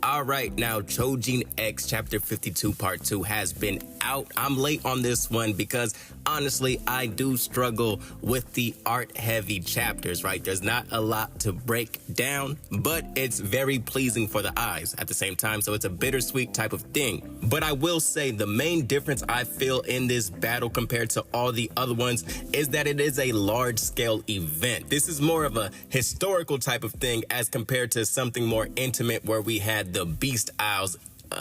All right, now Choujin X Chapter 52 Part 2 has been out. I'm late on this one because honestly, I do struggle with the art-heavy chapters, right? There's not a lot to break down, but it's very pleasing for the eyes at the same time, so it's a bittersweet type of thing. But I will say the main difference I feel in this battle compared to all the other ones is that it is a large-scale event. This is more of a historical type of thing as compared to something more intimate where we had the Beast Isles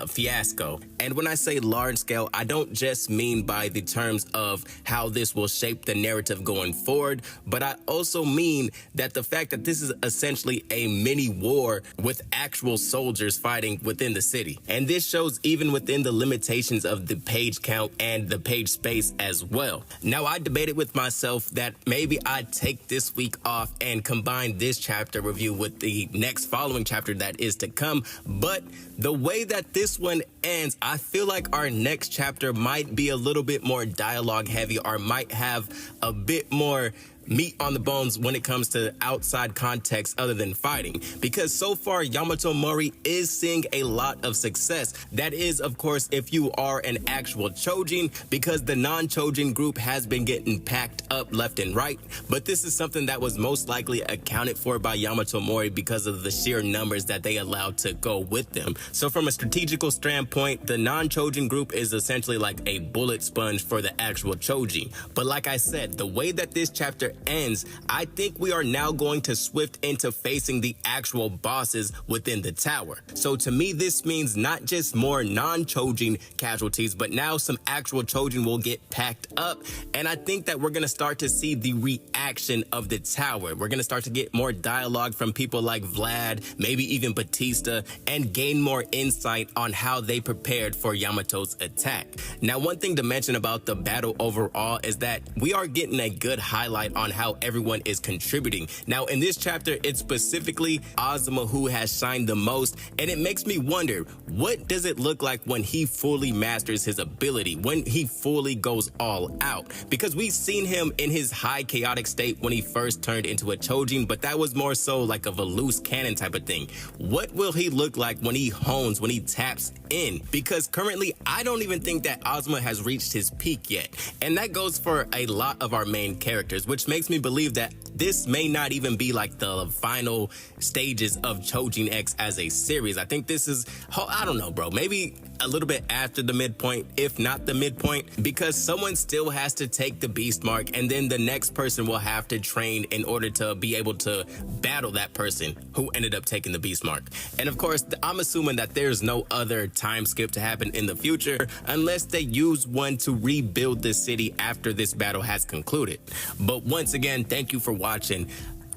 fiasco. And when I say large scale, I don't just mean by the terms of how this will shape the narrative going forward, but I also mean that the fact that this is essentially a mini war with actual soldiers fighting within the city. And this shows even within the limitations of the page count and the page space as well. Now, I debated with myself that maybe I'd take this week off and combine this chapter review with the next following chapter that is to come, but the way that this one ends, I feel like our next chapter might be a little bit more dialogue heavy or might have a bit more meat on the bones when it comes to outside context other than fighting. Because so far, Yamato Mori is seeing a lot of success. That is, of course, if you are an actual Choujin, because the non-Choujin group has been getting packed up left and right. But this is something that was most likely accounted for by Yamato Mori because of the sheer numbers that they allowed to go with them. So from a strategical standpoint, the non-Choujin group is essentially like a bullet sponge for the actual Choujin. But like I said, the way that this chapter ends, I think we are now going to swift into facing the actual bosses within the tower. So to me, this means not just more non-Choujin casualties, but now some actual Choujin will get packed up. And I think that we're going to start to see the reaction of the tower. We're going to start to get more dialogue from people like Vlad, maybe even Batista, and gain more insight on how they prepared for Yamato's attack. Now, one thing to mention about the battle overall is that we are getting a good highlight on how everyone is contributing. Now, in this chapter, it's specifically Azuma who has shined the most, and it makes me wonder, what does it look like when he fully masters his ability, when he fully goes all out? Because we've seen him in his high chaotic state when he first turned into a Choujin, but that was more so like of a loose cannon type of thing. What will he look like when he hones, when he taps in? Because currently, I don't even think that Azuma has reached his peak yet. And that goes for a lot of our main characters, which makes me believe that this may not even be like the final stages of Choujin X as a series. I think this is, I don't know, bro, maybe a little bit after the midpoint, if not the midpoint, because someone still has to take the beast mark, and then the next person will have to train in order to be able to battle that person who ended up taking the beast mark. And of course, I'm assuming that there's no other time skip to happen in the future unless they use one to rebuild the city after this battle has concluded. But once again, thank you for watching.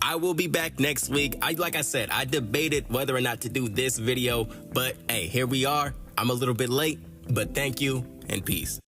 I will be back next week. Like I said, I debated whether or not to do this video, but hey, here we are. I'm a little bit late, but thank you and peace.